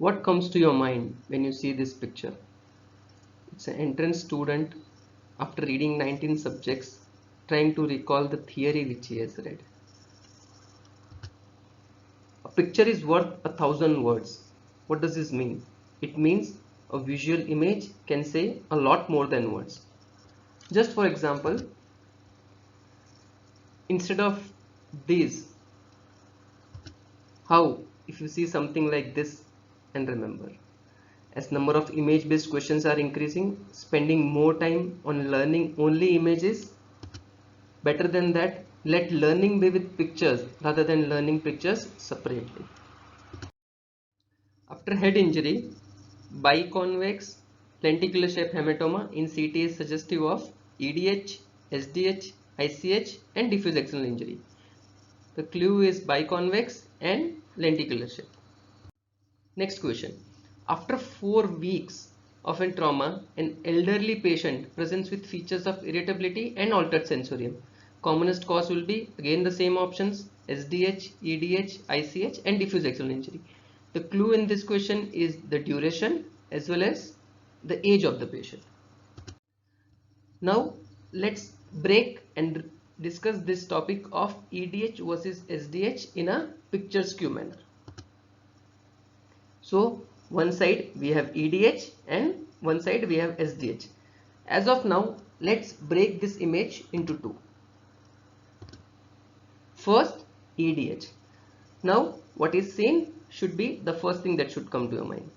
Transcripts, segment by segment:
What comes to your mind when you see this picture? It's an entrance student after reading 19 subjects trying to recall the theory which he has read. A picture is worth 1,000 words. What does this mean? It means a visual image can say a lot more than words. Just for example, instead of these, how if you see something like this, and remember, as number of image based questions are increasing, spending more time on learning only images better than that. Let learning be with pictures rather than learning pictures separately. After head injury, biconvex lenticular shape hematoma in CT is suggestive of EDH, SDH, ICH and diffuse axonal injury. The clue is biconvex and lenticular shape. Next question. After 4 weeks of a trauma, an elderly patient presents with features of irritability and altered sensorium. Commonest cause will be again the same options: SDH, EDH, ICH and diffuse axonal injury. The clue in this question is the duration as well as the age of the patient. Now let's break and discuss this topic of EDH versus SDH in a picture skew manner. So one side we have EDH and one side we have SDH. As of now, let's break this image into two. First, EDH. Now what is seen should be the first thing that should come to your mind.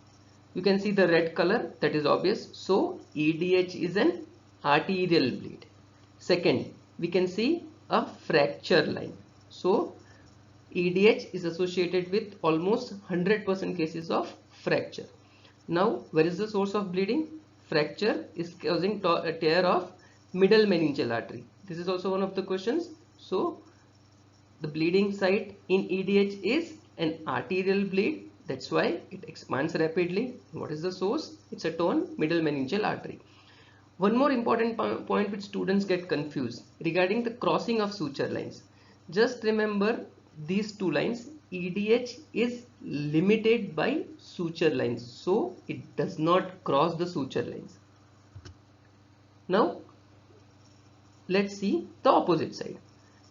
You can see the red color, that is obvious. So EDH is an arterial bleed. Second, we can see a fracture line. So EDH is associated with almost 100% cases of fracture. Now, where is the source of bleeding? Fracture is causing a tear of middle meningeal artery. This is also one of the questions. So, the bleeding site in EDH is an arterial bleed. That's why it expands rapidly. What is the source? It's a torn middle meningeal artery. One more important point which students get confused regarding the crossing of suture lines. Just remember these two lines. EDH is limited by suture lines, so it does not cross the suture lines. Now let's see the opposite side.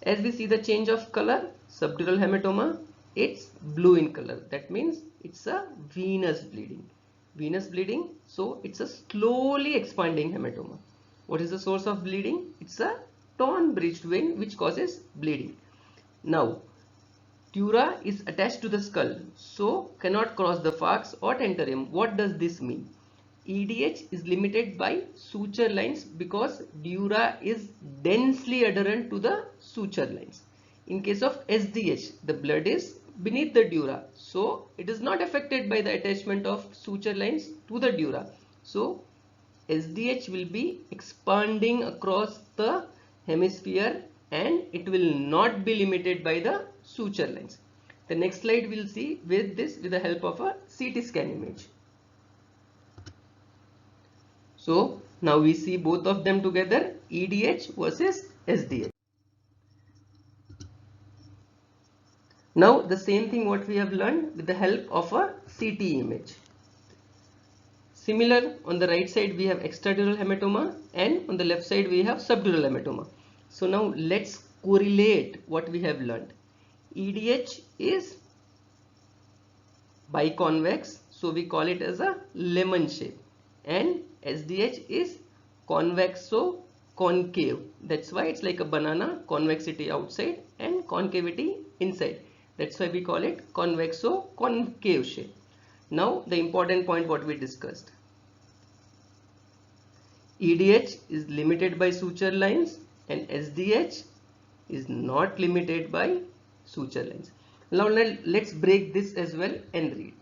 As we see the change of color, subdural hematoma, it's blue in color. That means it's a venous bleeding. Venous bleeding, so it's a slowly expanding hematoma. What is the source of bleeding? It's a torn breached vein which causes bleeding. Now dura is attached to the skull, so cannot cross the falx or tentorium. What does this mean? EDH is limited by suture lines because dura is densely adherent to the suture lines. In case of SDH, the blood is beneath the dura, so it is not affected by the attachment of suture lines to the dura. So SDH will be expanding across the hemisphere and it will not be limited by the suture lines. The next slide we'll see with this with the help of a CT scan image. So now we see both of them together, EDH versus SDH. Now the same thing what we have learned with the help of a CT image. Similar, on the right side we have extradural hematoma and on the left side we have subdural hematoma. So now let's correlate what we have learned. EDH is biconvex, so we call it as a lemon shape, and SDH is convexo-concave. That's why it's like a banana, convexity outside and concavity inside. That's why we call it convexo-concave shape. Now the important point what we discussed. EDH is limited by suture lines and SDH is not limited by suture lines. Now let's break this as well and read.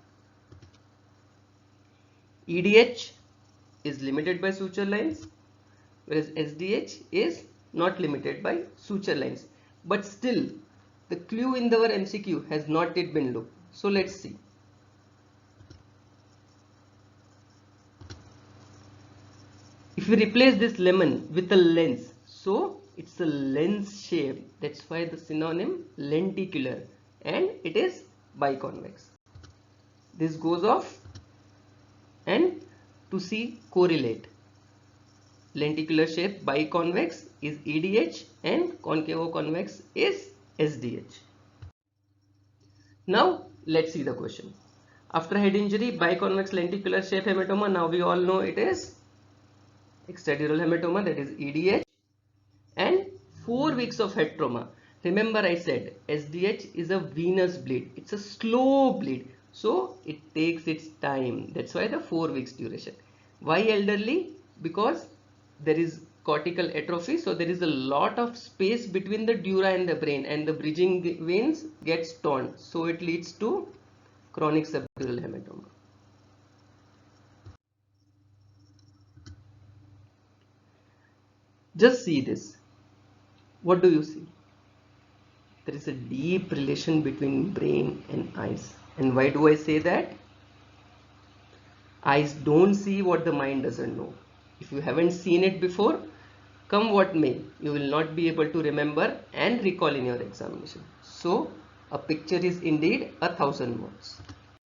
EDH is limited by suture lines, whereas SDH is not limited by suture lines. But still, the clue in our MCQ has not yet been looked. So let's see. If we replace this lemon with a lens, so it's a lens shape. That's why the synonym lenticular, and it is biconvex. This goes off and to see correlate. Lenticular shape biconvex is EDH and concavo-convex is SDH. Now let's see the question. After head injury, biconvex lenticular shape hematoma, now we all know it is extradural hematoma, that is EDH, and 4 weeks of head trauma. Remember I said SDH is a venous bleed, it's a slow bleed, so it takes its time. That's why the 4 weeks duration. Why elderly? Because there is cortical atrophy, so there is a lot of space between the dura and the brain, and the bridging veins gets torn, so it leads to chronic subdural hematoma. Just see this. What do you see? There is a deep relation between brain and eyes. And why do I say that? Eyes don't see what the mind doesn't know. If you haven't seen it before, come what may, you will not be able to remember and recall in your examination. So, a picture is indeed 1,000 words.